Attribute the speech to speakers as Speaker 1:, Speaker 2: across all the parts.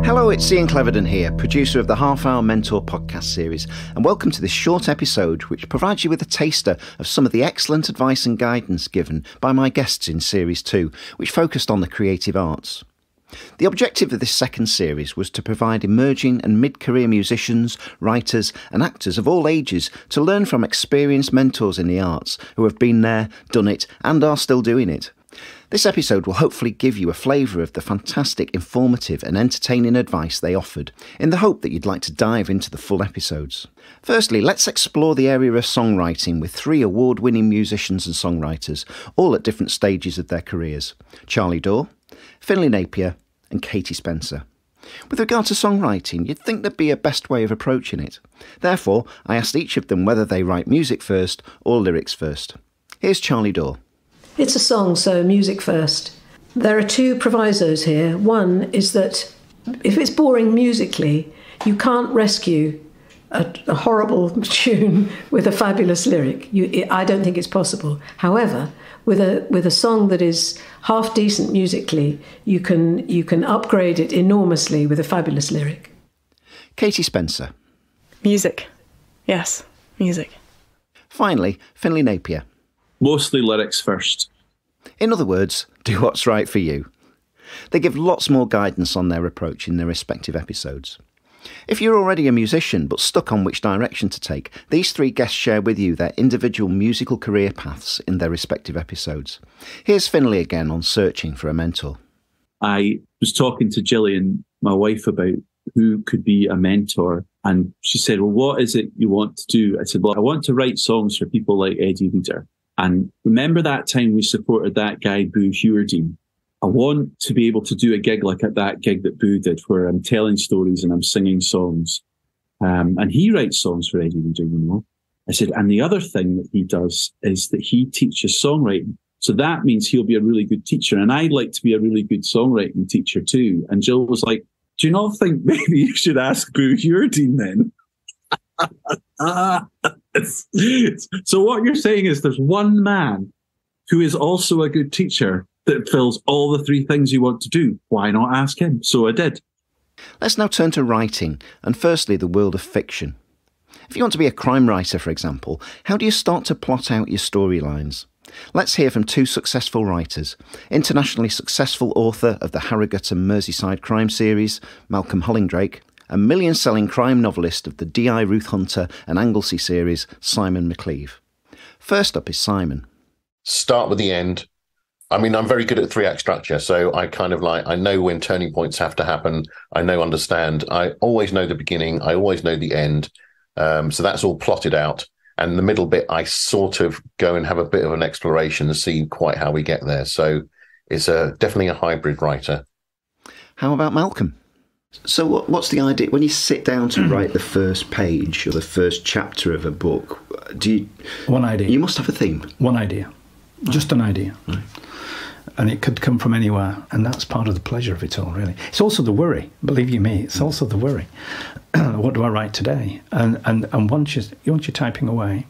Speaker 1: Hello, it's Ian Cleverden here, producer of the Half Hour Mentor podcast series, and welcome to this short episode which provides you with a taster of some of the excellent advice and guidance given by my guests in Series 2, which focused on the creative arts. The objective of this second series was to provide emerging and mid-career musicians, writers and actors of all ages to learn from experienced mentors in the arts who have been there, done it and are still doing it. This episode will hopefully give you a flavour of the fantastic, informative and entertaining advice they offered, in the hope that you'd like to dive into the full episodes. Firstly, let's explore the area of songwriting with 3 award-winning musicians and songwriters, all at different stages of their careers: Charlie Dore, Finlay Napier and Katie Spencer. With regard to songwriting, you'd think there'd be a best way of approaching it. Therefore, I asked each of them whether they write music first or lyrics first. Here's Charlie Dore.
Speaker 2: It's a song, so music first. There are 2 provisos here. One is that if it's boring musically, you can't rescue a horrible tune with a fabulous lyric. I don't think it's possible. However, with a song that is half decent musically, you can upgrade it enormously with a fabulous lyric.
Speaker 1: Katie Spencer.
Speaker 3: Music. Yes, music.
Speaker 1: Finally, Finlay Napier.
Speaker 4: Mostly lyrics first.
Speaker 1: In other words, do what's right for you. They give lots more guidance on their approach in their respective episodes. If you're already a musician but stuck on which direction to take, these 3 guests share with you their individual musical career paths in their respective episodes. Here's Finlay again on searching for a mentor.
Speaker 4: I was talking to Gillian, my wife, about who could be a mentor. And she said, well, what is it you want to do? I said, well, I want to write songs for people like Eddie Vedder. And remember that time we supported that guy, Boo Hewerdine? I want to be able to do a gig like at that gig that Boo did, where I'm telling stories and I'm singing songs. And he writes songs for Eddie Vedder, you know. I said, and the other thing that he does is that he teaches songwriting. So that means he'll be a really good teacher. And I'd like to be a really good songwriting teacher too. And Jill was like, do you not think maybe you should ask Boo Hewerdine then? So what you're saying is there's one man who is also a good teacher that fills all the 3 things you want to do. Why not ask him? So I did.
Speaker 1: Let's now turn to writing, and firstly the world of fiction. If you want to be a crime writer, for example, how do you start to plot out your storylines? Let's hear from 2 successful writers: internationally successful author of the Harrogate and Merseyside crime series, Malcolm Hollingdrake, and million-selling crime novelist of the D.I. Ruth Hunter and Anglesey series, Simon McCleave. First up is Simon.
Speaker 5: Start with the end. I mean, I'm very good at 3-act structure, so I know when turning points have to happen. Understand. I always know the beginning. I always know the end. So that's all plotted out. And the middle bit, I sort of go and have a bit of an exploration and see quite how we get there. So it's definitely a hybrid writer.
Speaker 1: How about Malcolm? So what's the idea when you sit down to write the first page or the first chapter of a book?
Speaker 6: One idea.
Speaker 1: You must have a theme.
Speaker 6: One idea. Just an idea. Right. And it could come from anywhere, and that's part of the pleasure of it all, really. It's also the worry, believe you me, it's also the worry. What do I write today? And once you're typing away.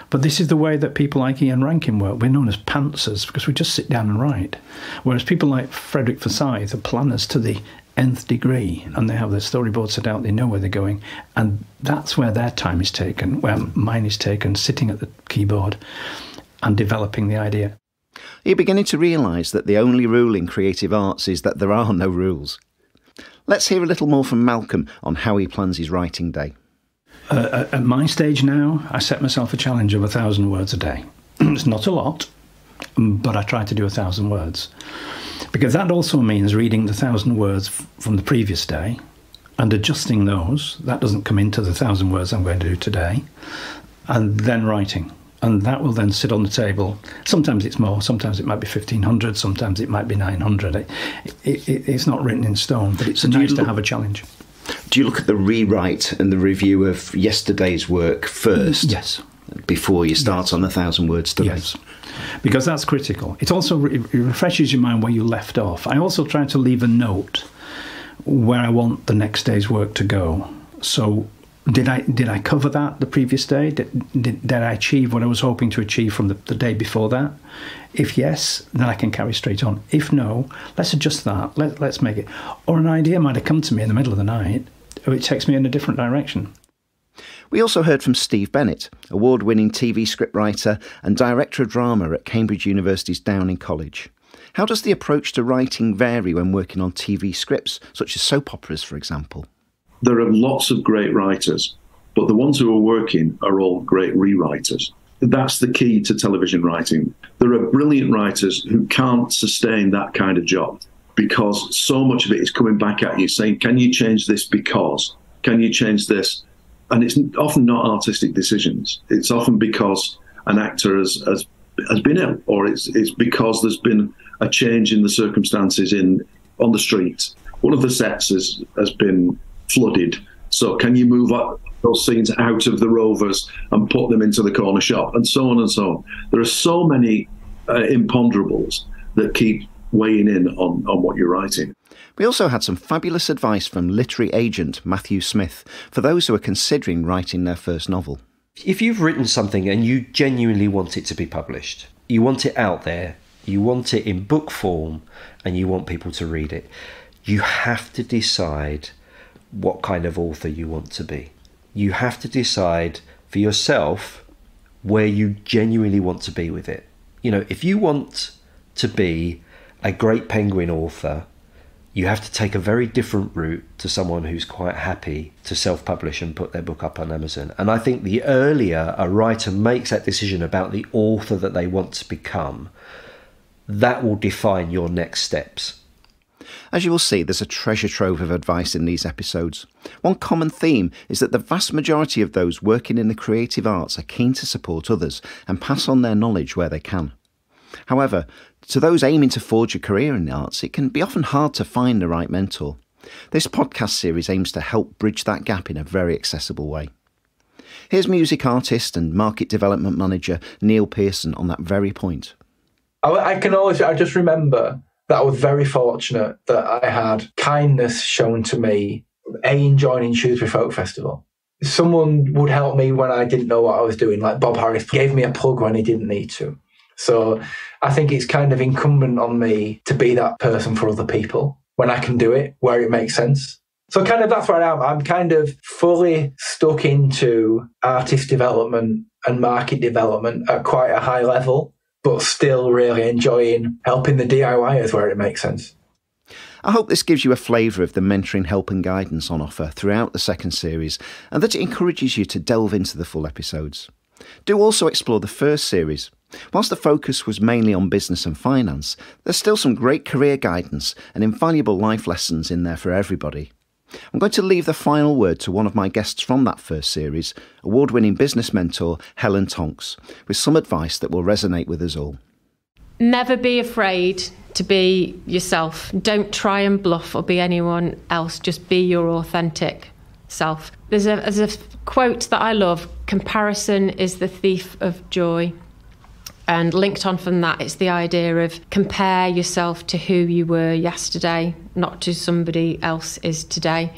Speaker 6: But this is the way that people like Ian Rankin work. We're known as pantsers because we just sit down and write. Whereas people like Frederick Forsyth are planners to the nth degree, and they have their storyboard set out, they know where they're going, and that's where their time is taken, where mine is taken, sitting at the keyboard and developing the idea.
Speaker 1: You're beginning to realise that the only rule in creative arts is that there are no rules. Let's hear a little more from Malcolm on how he plans his writing day.
Speaker 6: At my stage now, I set myself a challenge of 1,000 words a day. It's not a lot, but I try to do 1,000 words. Because that also means reading the 1,000 words from the previous day and adjusting those. That doesn't come into the 1,000 words I'm going to do today. And then writing. And that will then sit on the table. Sometimes it's more, sometimes it might be 1,500, sometimes it might be 900. It's not written in stone, but it's nice to have a challenge.
Speaker 1: Do you look at the rewrite and the review of yesterday's work first?
Speaker 6: Yes.
Speaker 1: Before you start on the 1,000 word study?
Speaker 6: Yes. Because that's critical. It also it refreshes your mind where you left off. I also try to leave a note where I want the next day's work to go. So Did I cover that the previous day? Did I achieve what I was hoping to achieve from the day before that? If yes, then I can carry straight on. If no, let's adjust that. Let's make it. Or an idea might have come to me in the middle of the night, or it takes me in a different direction.
Speaker 1: We also heard from Steve Bennett, award-winning TV scriptwriter and director of drama at Cambridge University's Downing College. How does the approach to writing vary when working on TV scripts, such as soap operas, for example?
Speaker 7: There are lots of great writers, but the ones who are working are all great rewriters. That's the key to television writing. There are brilliant writers who can't sustain that kind of job because so much of it is coming back at you saying, can you change this because? Can you change this? And it's often not artistic decisions. It's often because an actor has been ill, or it's because there's been a change in the circumstances on the street. One of the sets has been flooded. So can you move up those scenes out of the Rovers and put them into the corner shop, and so on and so on. There are so many imponderables that keep weighing in on what you're writing.
Speaker 1: We also had some fabulous advice from literary agent Matthew Smith for those who are considering writing their first novel.
Speaker 8: If you've written something and you genuinely want it to be published, you want it out there, you want it in book form, and you want people to read it, you have to decide what kind of author you want to be. You have to decide for yourself where you genuinely want to be with it. You know, if you want to be a great penguin author, you have to take a very different route to someone who's quite happy to self-publish and put their book up on Amazon. And I think the earlier a writer makes that decision about the author that they want to become, that will define your next steps.
Speaker 1: As you will see, there's a treasure trove of advice in these episodes. One common theme is that the vast majority of those working in the creative arts are keen to support others and pass on their knowledge where they can. However, to those aiming to forge a career in the arts, it can be often hard to find the right mentor. This podcast series aims to help bridge that gap in a very accessible way. Here's music artist and market development manager Neil Pearson on that very point.
Speaker 9: I just remember that I was very fortunate that I had kindness shown to me in joining Shrewsbury Folk Festival. Someone would help me when I didn't know what I was doing, like Bob Harris gave me a plug when he didn't need to. So I think it's kind of incumbent on me to be that person for other people when I can do it, where it makes sense. So kind of that's where I am. I'm kind of fully stuck into artist development and market development at quite a high level, but still really enjoying helping the DIYers where it makes sense.
Speaker 1: I hope this gives you a flavour of the mentoring, help and guidance on offer throughout the second series, and that it encourages you to delve into the full episodes. Do also explore the first series. Whilst the focus was mainly on business and finance, there's still some great career guidance and invaluable life lessons in there for everybody. I'm going to leave the final word to one of my guests from that first series, award-winning business mentor Helen Tonks, with some advice that will resonate with us all.
Speaker 10: Never be afraid to be yourself. Don't try and bluff or be anyone else. Just be your authentic self. There's a quote that I love: comparison is the thief of joy. And linked on from that, it's the idea of compare yourself to who you were yesterday, not to somebody else is today.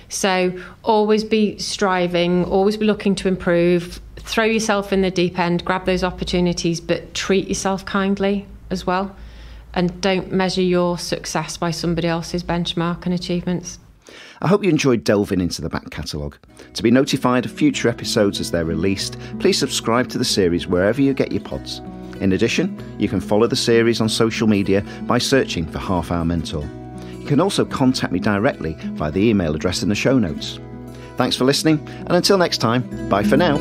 Speaker 10: So always be striving, always be looking to improve, throw yourself in the deep end, grab those opportunities, but treat yourself kindly as well. And don't measure your success by somebody else's benchmark and achievements.
Speaker 1: I hope you enjoyed delving into the back catalogue. To be notified of future episodes as they're released, please subscribe to the series wherever you get your pods. In addition, you can follow the series on social media by searching for Half Hour Mentor. You can also contact me directly via the email address in the show notes. Thanks for listening, and until next time, bye for now.